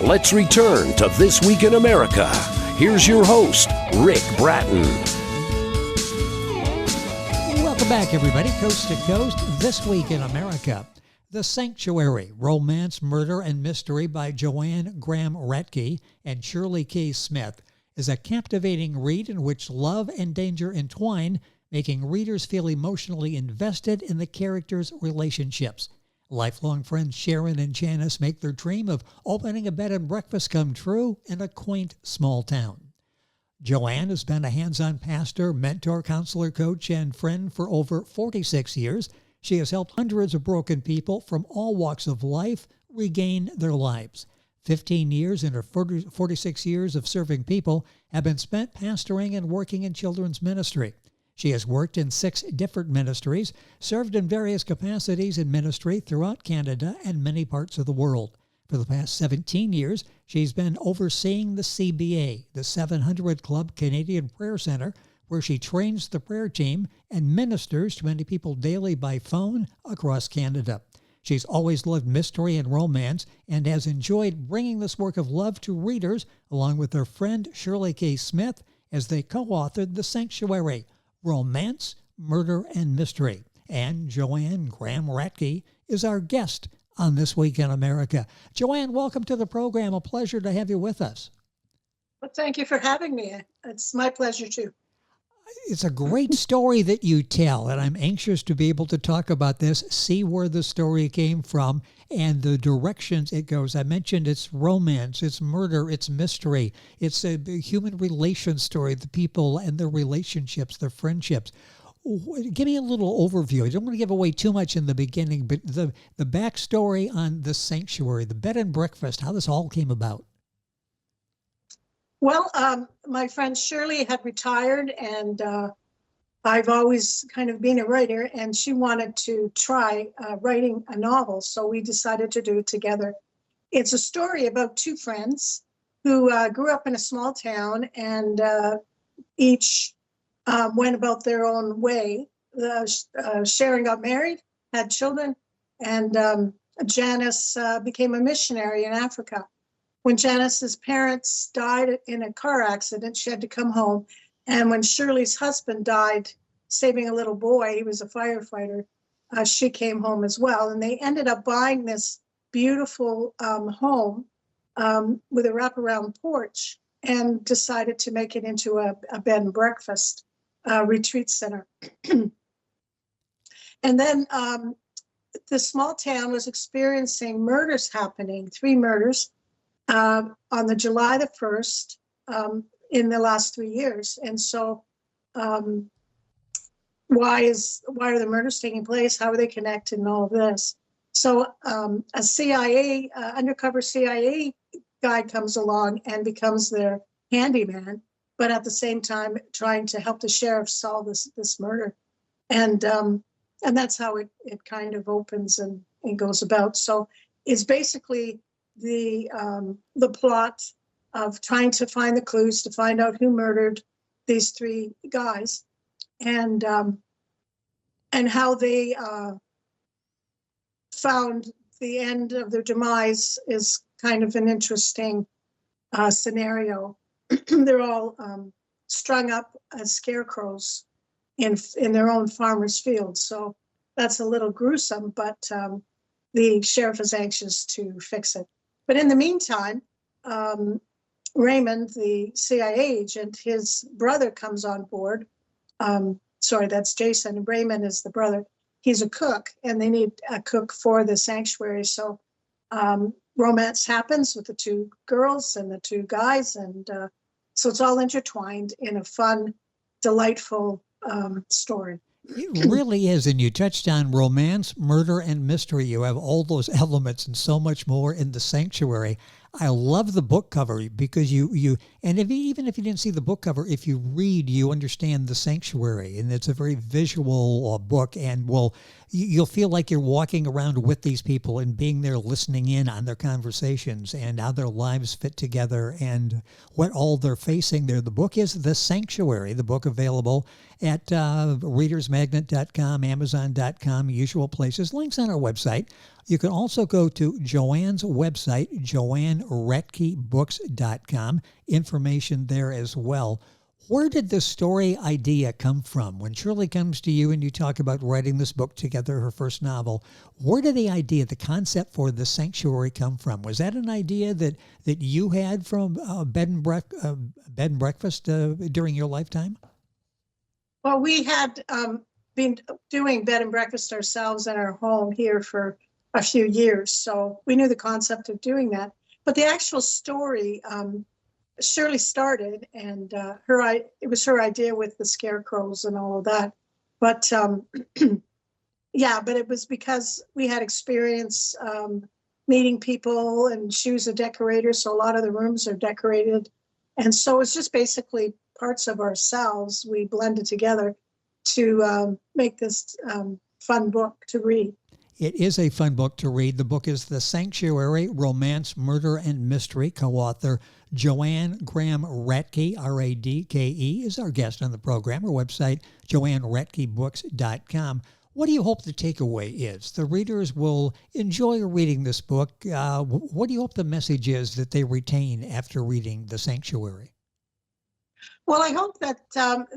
Let's return to This Week in America. Here's your host, Rick Bratton. Welcome back, everybody, coast to coast. This Week in America. The Sanctuary, Romance, Murder, and Mystery by Joanne Graham Radke and Shirley K. Smith is a captivating read in which love and danger entwine, making readers feel emotionally invested in the characters' relationships. Lifelong friends Sharon and Janice make their dream of opening a bed and breakfast come true in a quaint small town. Joanne has been a hands-on pastor, mentor, counselor, coach, and friend for over 46 years. She has helped hundreds of broken people from all walks of life regain their lives. 15 years in her 46 years of serving people have been spent pastoring and working in children's ministry. She has worked in 6 different ministries, served in various capacities in ministry throughout Canada and many parts of the world. For the past 17 years, she's been overseeing the CBA, the 700 Club Canadian Prayer Center, where she trains the prayer team and ministers to many people daily by phone across Canada. She's always loved mystery and romance and has enjoyed bringing this work of love to readers along with her friend Shirley K. Smith as they co-authored The Sanctuary, Romance, Murder, and Mystery. And Joanne Graham Radke is our guest on This Week in America. Joanne, welcome to the program. A pleasure to have you with us. Well, thank you for having me. It's my pleasure too. It's a great story that you tell, and I'm anxious to be able to talk about this, see where the story came from, and the directions it goes. I mentioned it's romance, it's murder, it's mystery, it's a human relation story, the people and their relationships, their friendships. Give me a little overview. I don't want to give away too much in the beginning, but the backstory on The Sanctuary, the bed and breakfast, how this all came about. Well, my friend Shirley had retired, and I've always kind of been a writer, and she wanted to try writing a novel, so we decided to do it together. It's a story about 2 friends who grew up in a small town, and each went about their own way. Sharon got married, had children, and Janice became a missionary in Africa. When Janice's parents died in a car accident, she had to come home. And when Shirley's husband died, saving a little boy, he was a firefighter, she came home as well. And they ended up buying this beautiful home with a wraparound porch and decided to make it into a bed and breakfast retreat center. And then the small town was experiencing murders happening, 3 murders. On the July the 1st in the last 3 years. And so why are the murders taking place? How are they connected and all of this? So a CIA, undercover CIA guy comes along and becomes their handyman, but at the same time trying to help the sheriff solve this murder. And that's how it kind of opens and goes about. So it's basically the plot of trying to find the clues to find out who murdered these 3 guys, and how they found the end of their demise is kind of an interesting scenario. They're all strung up as scarecrows in their own farmer's field, so that's a little gruesome, but the sheriff is anxious to fix it. But in the meantime, Raymond, the CIA agent, his brother comes on board. Sorry, that's Jason. Raymond is the brother. He's a cook, and they need a cook for the sanctuary. So romance happens with the 2 girls and the 2 guys. And so it's all intertwined in a fun, delightful story. It really is. And you touched on romance, murder, and mystery. You have all those elements and so much more in The Sanctuary. I love the book cover because even if you didn't see the book cover, if you read, you understand The Sanctuary, and it's a very visual book, and you'll feel like you're walking around with these people and being there listening in on their conversations and how their lives fit together and what all they're facing there. The book is The Sanctuary, the book available at readersmagnet.com, amazon.com, usual places, links on our website. You can also go to Joanne's website, joanneretkebooks.com. Information there as well. Where did the story idea come from? When Shirley comes to you and you talk about writing this book together, her first novel, where did the idea, the concept for The Sanctuary come from? Was that an idea that you had from bed and breakfast during your lifetime? Well, we had been doing bed and breakfast ourselves in our home here for a few years, so we knew the concept of doing that. But the actual story Shirley started, and it was her idea with the scarecrows and all of that. But yeah, but it was because we had experience meeting people, and she was a decorator, so a lot of the rooms are decorated. And so it's just basically parts of ourselves we blended together to make this fun book to read. It is a fun book to read. The book is The Sanctuary, Romance, Murder, and Mystery. Co-author Joanne Graham Radke, Radke, is our guest on the program. Her website, joanneretkebooks.com. What do you hope the takeaway is? The readers will enjoy reading this book. What do you hope the message is that they retain after reading The Sanctuary? Well, I hope that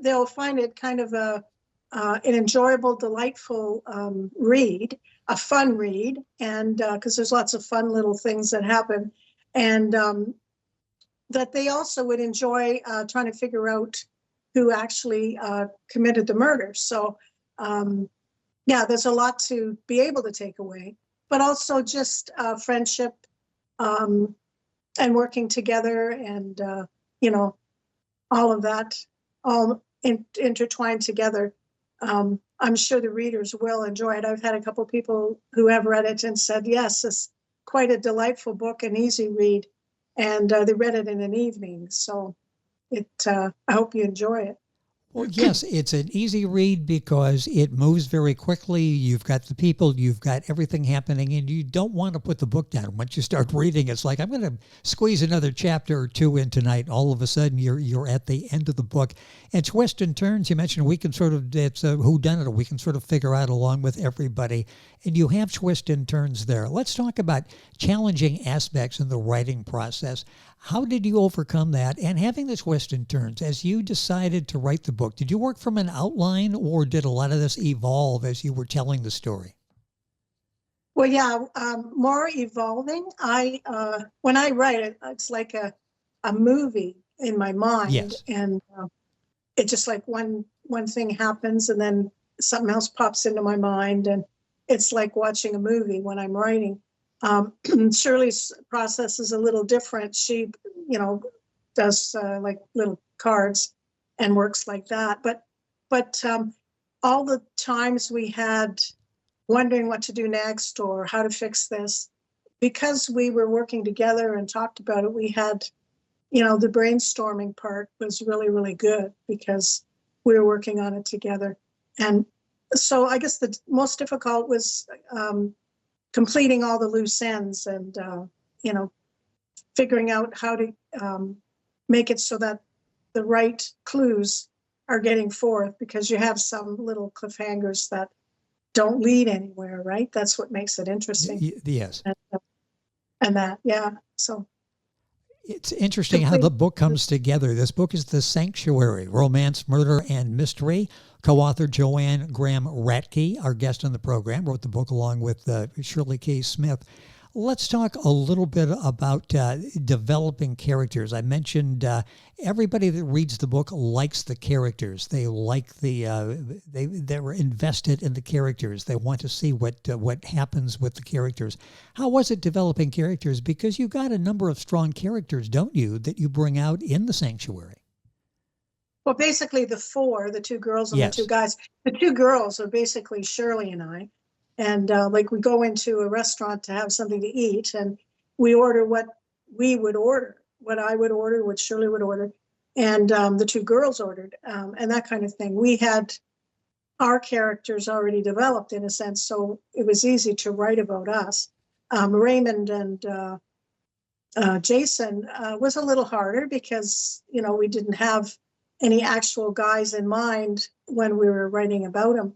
they'll find it kind of an enjoyable, delightful read, a fun read, and because there's lots of fun little things that happen, and that they also would enjoy trying to figure out who actually committed the murder. So, yeah, there's a lot to be able to take away, but also just friendship and working together, and all of that, all intertwined together. I'm sure the readers will enjoy it. I've had a couple people who have read it and said, yes, it's quite a delightful book, an easy read, and they read it in an evening. So I hope you enjoy it. Well, yes, it's an easy read because it moves very quickly. You've got the people, you've got everything happening, and you don't want to put the book down. Once you start reading, it's like, I'm going to squeeze another chapter or two in tonight. All of a sudden, you're at the end of the book. And twists and turns, you mentioned we can sort of, it's a whodunit, we can sort of figure out along with everybody. And you have twists and turns there. Let's talk about challenging aspects in the writing process. How did you overcome that? And having the twists and turns, as you decided to write the book, did you work from an outline, or did a lot of this evolve as you were telling the story? Well, yeah, more evolving. When I write it, it's like a movie in my mind. Yes. And it just like one thing happens and then something else pops into my mind, and it's like watching a movie when I'm writing. Shirley's process is a little different. She, does like little cards and works like that. But all the times we had wondering what to do next or how to fix this, because we were working together and talked about it, we had, the brainstorming part was really, really good because we were working on it together. And so I guess the most difficult was completing all the loose ends and, figuring out how to make it so that the right clues are getting forth, because you have some little cliffhangers that don't lead anywhere, right? That's what makes it interesting. Yes. And that, yeah. So it's interesting how the book comes together. This book is The Sanctuary, Romance, Murder, and Mystery. Co-author Joanne Graham Radke, our guest on the program, wrote the book along with Shirley K. Smith. Let's talk a little bit about developing characters. I mentioned everybody that reads the book likes the characters. They like they're invested in the characters. They want to see what happens with the characters. How was it developing characters? Because you got a number of strong characters, don't you, that you bring out in The Sanctuary? Well, basically the two girls and Yes. the two guys. The two girls are basically Shirley and I. And like we go into a restaurant to have something to eat, and we order what we would order, what I would order, what Shirley would order, and the two girls ordered, and that kind of thing. We had our characters already developed in a sense, so it was easy to write about us. Raymond and Jason was a little harder because, we didn't have any actual guys in mind when we were writing about them.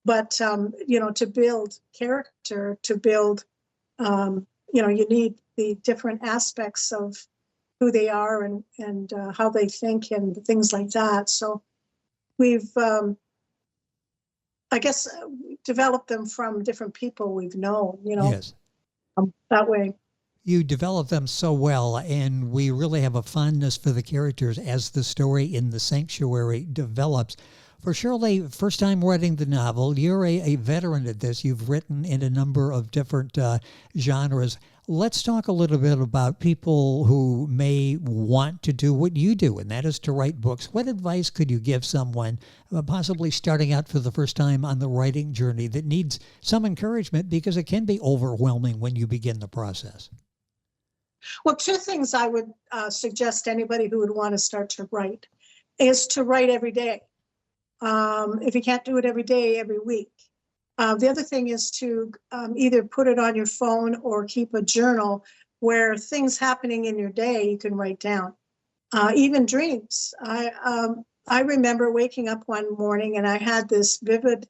But, to build character, to build You need the different aspects of who they are and how they think and things like that. So we've, I guess, developed them from different people we've known, Yes. That way. You develop them so well, and we really have a fondness for the characters as the story in The Sanctuary develops. For Shirley, first time writing the novel, you're a veteran at this. You've written in a number of different genres. Let's talk a little bit about people who may want to do what you do, and that is to write books. What advice could you give someone possibly starting out for the first time on the writing journey that needs some encouragement, because it can be overwhelming when you begin the process? Well, two things I would suggest to anybody who would want to start to write is to write every day. If you can't do it every day, every week. The other thing is to either put it on your phone or keep a journal where things happening in your day you can write down. Even dreams. I remember waking up one morning and I had this vivid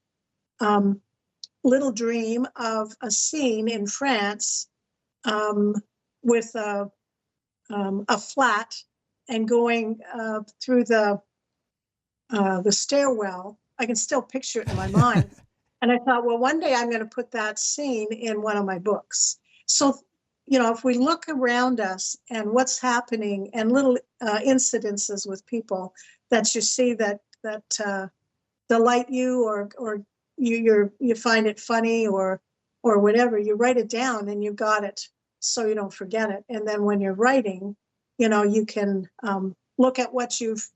little dream of a scene in France with a flat and going through the stairwell. I can still picture it in my mind. And I thought, well, one day I'm going to put that scene in one of my books. So, if we look around us and what's happening and little incidences with people that you see that delight you or you find it funny or whatever, you write it down and you got it so you don't forget it. And then when you're writing, you can look at what you've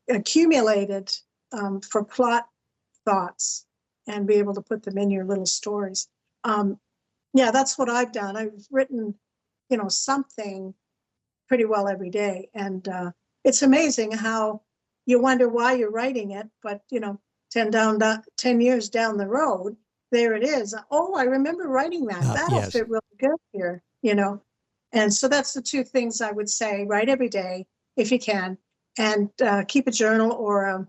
accumulated for plot thoughts and be able to put them in your little stories. That's what I've done. I've written, something pretty well every day. And it's amazing how you wonder why you're writing it, but 10 years down the road, there it is. Oh, I remember writing that. That'll Yes. fit really good here, And so that's the two things I would say. Write every day if you can, and keep a journal or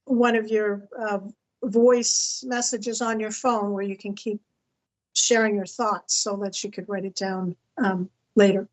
one of your voice messages on your phone where you can keep sharing your thoughts so that you could write it down later.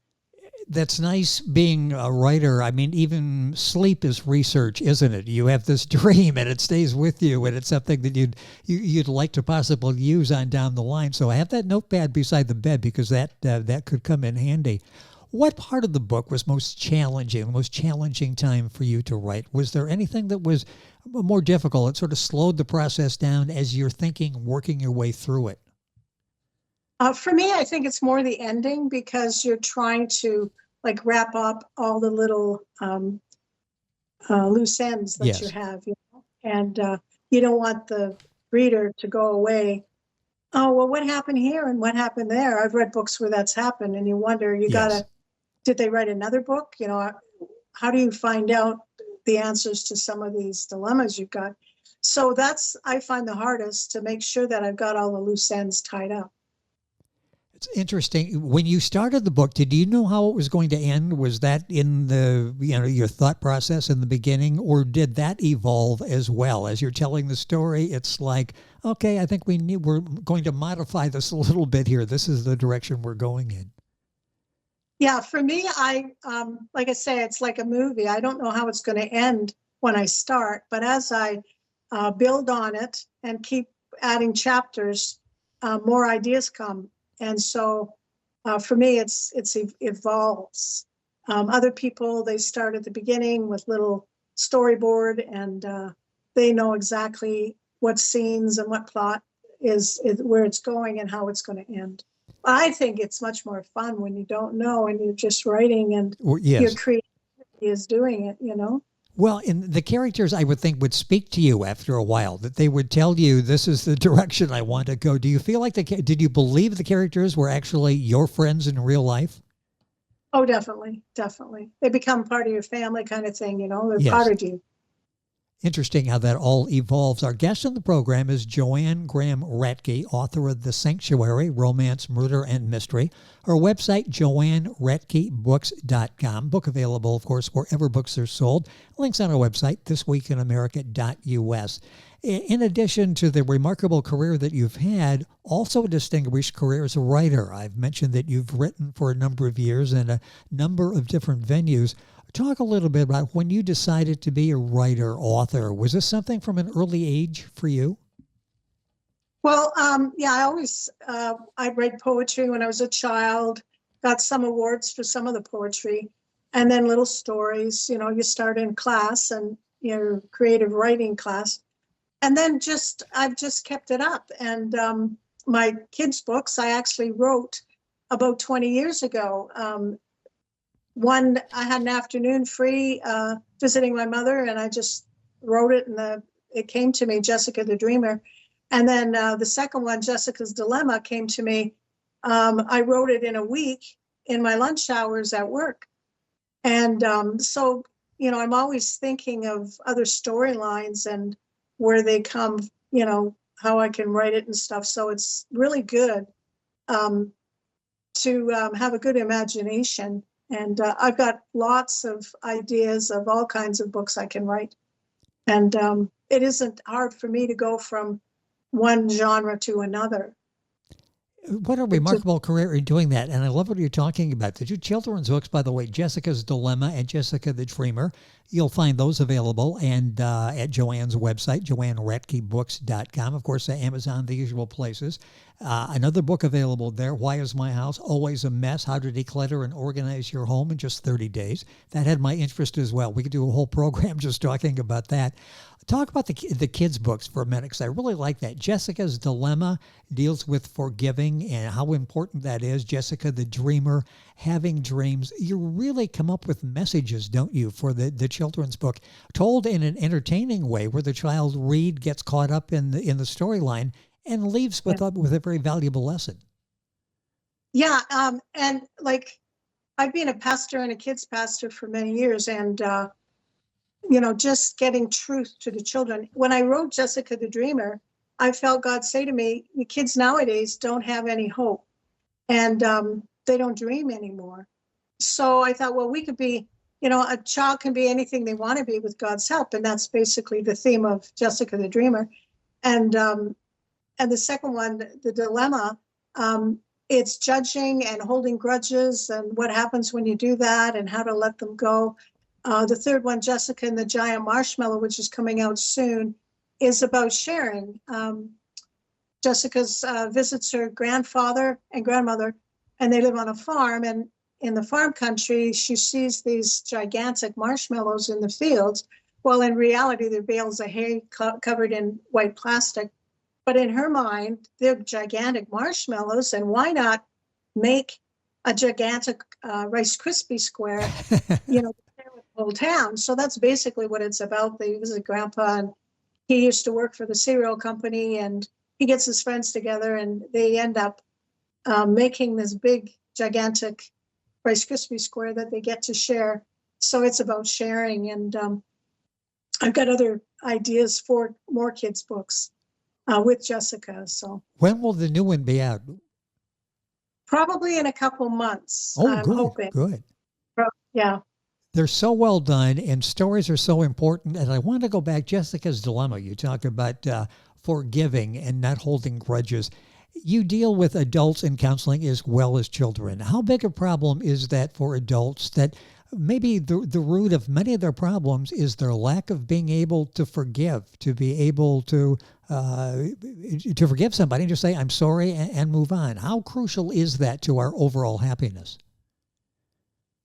That's nice being a writer. I mean, even sleep is research, isn't it? You have this dream and it stays with you, and it's something that you'd like to possibly use on down the line. So I have that notepad beside the bed because that could come in handy. What part of the book was most challenging, the most challenging time for you to write? Was there anything that was more difficult? It sort of slowed the process down as you're thinking, working your way through it. For me, I think it's more the ending because you're trying to wrap up all the little loose ends that Yes. you have, and you don't want the reader to go away. Oh, well, what happened here and what happened there? I've read books where that's happened, and you wonder, Yes. did they write another book? How do you find out the answers to some of these dilemmas you've got? So I find the hardest, to make sure that I've got all the loose ends tied up. It's interesting. When you started the book, did you know how it was going to end? Was that in your thought process in the beginning, or did that evolve as well? As you're telling the story, it's like, okay, I think we're going to modify this a little bit here. This is the direction we're going in. Yeah, for me, like I say, it's like a movie. I don't know how it's going to end when I start, but as I build on it and keep adding chapters, more ideas come. And so for me, it evolves. Other people, they start at the beginning with little storyboard, and they know exactly what scenes and what plot is where it's going and how it's going to end. I think it's much more fun when you don't know and you're just writing and Yes. your creativity is doing it, Well, and the characters, I would think, would speak to you after a while, that they would tell you, this is the direction I want to go. Do you feel like did you believe the characters were actually your friends in real life? Oh, definitely. Definitely. They become part of your family kind of thing, they're Yes. part of you. Interesting how that all evolves. Our guest on the program is Joanne Graham Radke, author of The Sanctuary, Romance, Murder, and Mystery. Her website, joanneradkebooks.com. Book available, of course, wherever books are sold. Links on our website, thisweekinamerica.us. In addition to the remarkable career that you've had, also a distinguished career as a writer. I've mentioned that you've written for a number of years in a number of different venues. Talk a little bit about when you decided to be a writer, author. Was this something from an early age for you? Well, yeah, I read poetry when I was a child, got some awards for some of the poetry, and then little stories. You start in class and your creative writing class. And then I've just kept it up. And my kids' books, I actually wrote about 20 years ago. One, I had an afternoon free visiting my mother, and I just wrote it, and it came to me, Jessica the Dreamer. And then the second one, Jessica's Dilemma, came to me. I wrote it in a week in my lunch hours at work. And so, I'm always thinking of other storylines and where they come, how I can write it and stuff. So it's really good to have a good imagination. And I've got lots of ideas of all kinds of books I can write. And it isn't hard for me to go from one genre to another. What a remarkable career in doing that. And I love what you're talking about. The two children's books, by the way, Jessica's Dilemma and Jessica the Dreamer. You'll find those available and at Joanne's website, joanneradkebooks.com. Of course, Amazon, the usual places. Another book available there, Why Is My House Always a Mess? How to Declutter and Organize Your Home in Just 30 Days. That had my interest as well. We could do a whole program just talking about that. Talk about the kids' books for a minute, because I really like that. Jessica's Dilemma deals with forgiving and how important that is. Jessica the Dreamer, having dreams. You really come up with messages, don't you, for the children's book, told in an entertaining way where the child gets caught up in the storyline and leaves with a very valuable lesson. Yeah, and like I've been a pastor and a kids pastor for many years, and just getting truth to the children. When I wrote Jessica the Dreamer, I felt God say to me, the kids nowadays don't have any hope, and they don't dream anymore. So I thought, well, we could be, a child can be anything they want to be with God's help. And that's basically the theme of Jessica the Dreamer. And the second one, the dilemma, it's judging and holding grudges and what happens when you do that and how to let them go. The third one, Jessica and the Giant Marshmallow, which is coming out soon, is about sharing. Jessica's visits her grandfather and grandmother, and they live on a farm. And in the farm country, she sees these gigantic marshmallows in the fields. Well, in reality, they're bales of hay covered in white plastic. But in her mind, they're gigantic marshmallows, and why not make a gigantic Rice Krispie square, share with the whole town? So that's basically what it's about. They visit Grandpa, and he used to work for the cereal company, and he gets his friends together, and they end up making this big, gigantic Rice Krispie square that they get to share. So it's about sharing, and I've got other ideas for more kids' books with Jessica. So when will the new one be out? Probably in a couple months. Oh, I'm hoping. Good. Yeah. They're so well done, and stories are so important. And I want to go back, Jessica's Dilemma. You talked about forgiving and not holding grudges. You deal with adults in counseling as well as children. How big a problem is that for adults, that maybe the root of many of their problems is their lack of being able to forgive, to be able to forgive somebody and just say, I'm sorry, and move on? How crucial is that to our overall happiness?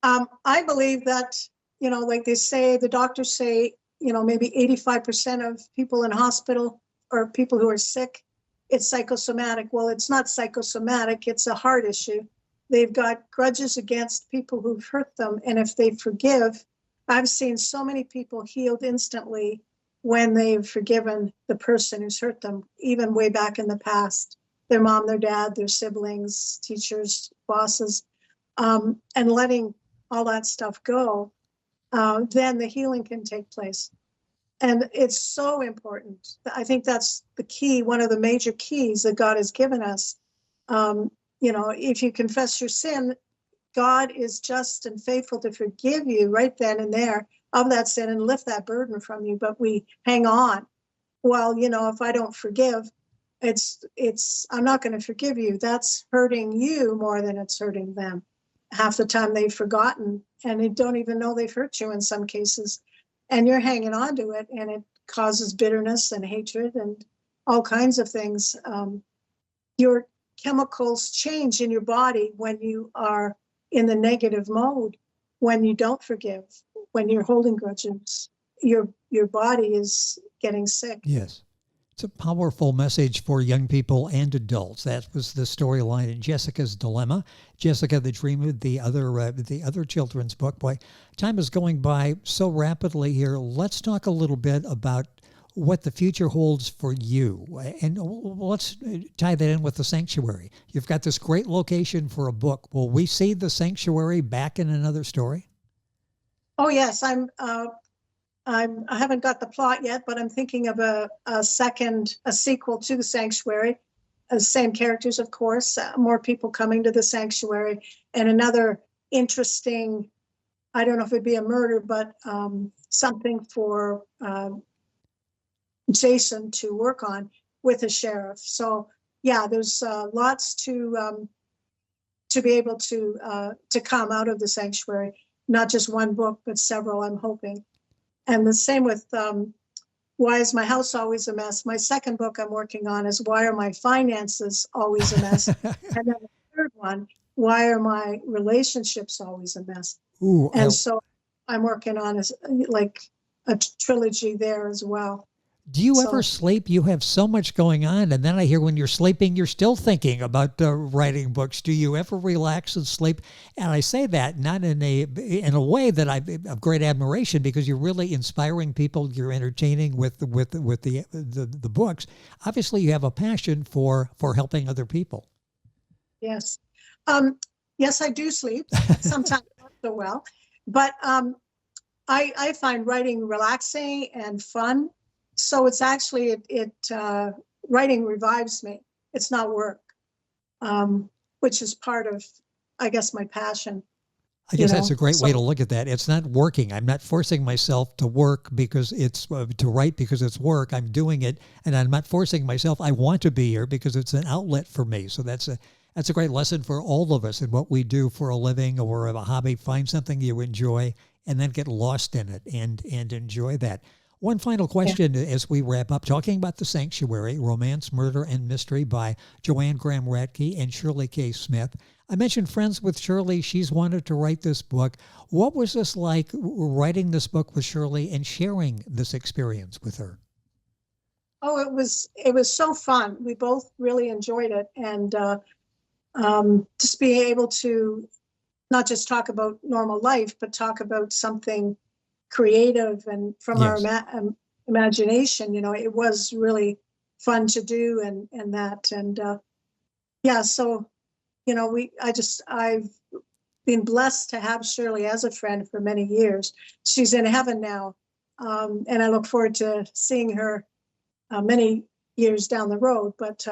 I believe that, like they say, the doctors say, maybe 85% of people in hospital or people who are sick, it's psychosomatic. Well, it's not psychosomatic. It's a heart issue. They've got grudges against people who've hurt them. And if they forgive, I've seen so many people healed instantly when they've forgiven the person who's hurt them, even way back in the past, their mom, their dad, their siblings, teachers, bosses, and letting all that stuff go, then the healing can take place. And it's so important. I think that's the key, one of the major keys that God has given us. If you confess your sin, God is just and faithful to forgive you right then and there of that sin and lift that burden from you. But we hang on well, if I don't forgive, I'm not going to forgive you. That's hurting you more than it's hurting them. Half the time they've forgotten and they don't even know they've hurt you in some cases. And you're hanging on to it, and it causes bitterness and hatred and all kinds of things. Your chemicals change in your body when you are in the negative mode, when you don't forgive, when you're holding grudges. Your body is getting sick. Yes. It's a powerful message for young people and adults. That was the storyline in Jessica's Dilemma. Jessica the Dreamer, the other children's book. Boy, time is going by so rapidly here. Let's talk a little bit about what the future holds for you. And let's tie that in with the Sanctuary. You've got this great location for a book. Will we see the Sanctuary back in another story? Oh, yes. I haven't got the plot yet, but I'm thinking of a sequel to the Sanctuary. Same characters, of course, more people coming to the Sanctuary, and another interesting, I don't know if it'd be a murder, but something for Jason to work on with a sheriff. So yeah, there's lots to be able to come out of the Sanctuary. Not just one book, but several, I'm hoping. And the same with Why is My House Always a Mess? My second book I'm working on is Why Are My Finances Always a Mess? And then the third one, Why Are My Relationships Always a Mess? Ooh, and so I'm working on a trilogy there as well. Do you ever sleep? You have so much going on, and then I hear when you're sleeping, you're still thinking about writing books. Do you ever relax and sleep? And I say that not in a way that I've of great admiration, because you're really inspiring people. You're entertaining with the books. Obviously, you have a passion for helping other people. Yes, yes, I do sleep. Sometimes not so well, but I find writing relaxing and fun. So it's actually, writing revives me. It's not work, which is part of, I guess, my passion. I guess that's a great way to look at that. It's not working. I'm not forcing myself to work because it's to write because it's work. I'm doing it, and I'm not forcing myself. I want to be here because it's an outlet for me. So that's a great lesson for all of us in what we do for a living or a hobby. Find something you enjoy and then get lost in it and enjoy that. One final question as we wrap up, talking about The Sanctuary, Romance, Murder, and Mystery by Joanne Graham Radke and Shirley K. Smith. I mentioned friends with Shirley. She's wanted to write this book. What was this like writing this book with Shirley and sharing this experience with her? Oh, it was so fun. We both really enjoyed it. And just being able to not just talk about normal life, but talk about something creative and from our imagination, it was really fun to do and that. And so, I've been blessed to have Shirley as a friend for many years. She's in heaven now. And I look forward to seeing her many years down the road. But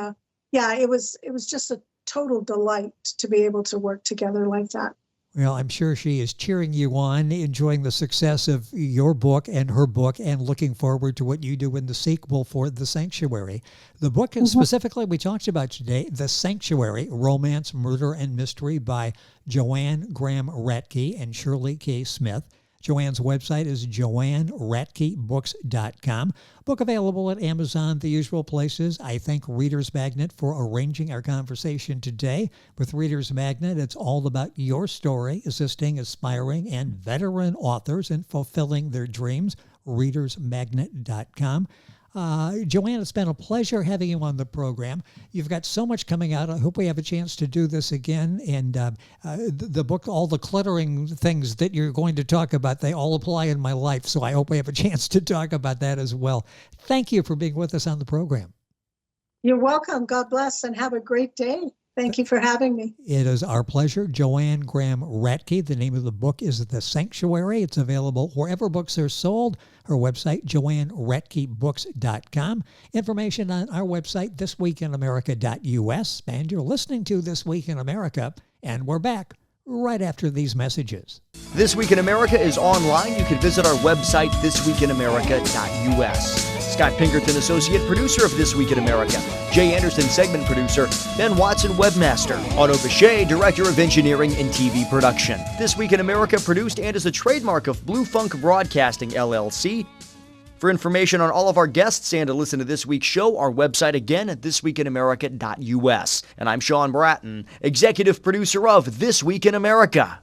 it was just a total delight to be able to work together like that. Well, I'm sure she is cheering you on, enjoying the success of your book and her book, and looking forward to what you do in the sequel for The Sanctuary. The book specifically we talked about today, The Sanctuary, Romance, Murder, and Mystery by Joanne Graham Radke and Shirley K. Smith. Joanne's website is joanneradkebooks.com. Book available at Amazon, the usual places. I thank Reader's Magnet for arranging our conversation today. With Reader's Magnet, it's all about your story, assisting aspiring and veteran authors in fulfilling their dreams. Readersmagnet.com. Joanne, it's been a pleasure having you on the program. You've got so much coming out. I hope we have a chance to do this again. And the book, all the cluttering things that you're going to talk about, they all apply in my life. So I hope we have a chance to talk about that as well. Thank you for being with us on the program. You're welcome. God bless and have a great day. Thank you for having me. It is our pleasure. Joanne Graham Radke. The name of the book is The Sanctuary. It's available wherever books are sold. Her website, joanneradkebooks.com. Information on our website, thisweekinamerica.us. And you're listening to This Week in America. And we're back right after these messages. This Week in America is online. You can visit our website, thisweekinamerica.us. Scott Pinkerton, associate producer of This Week in America. Jay Anderson, segment producer. Ben Watson, webmaster. Otto Bechet, director of engineering and TV production. This Week in America produced and is a trademark of Blue Funk Broadcasting, LLC. For information on all of our guests and to listen to this week's show, our website again at thisweekinamerica.us. And I'm Sean Bratton, executive producer of This Week in America.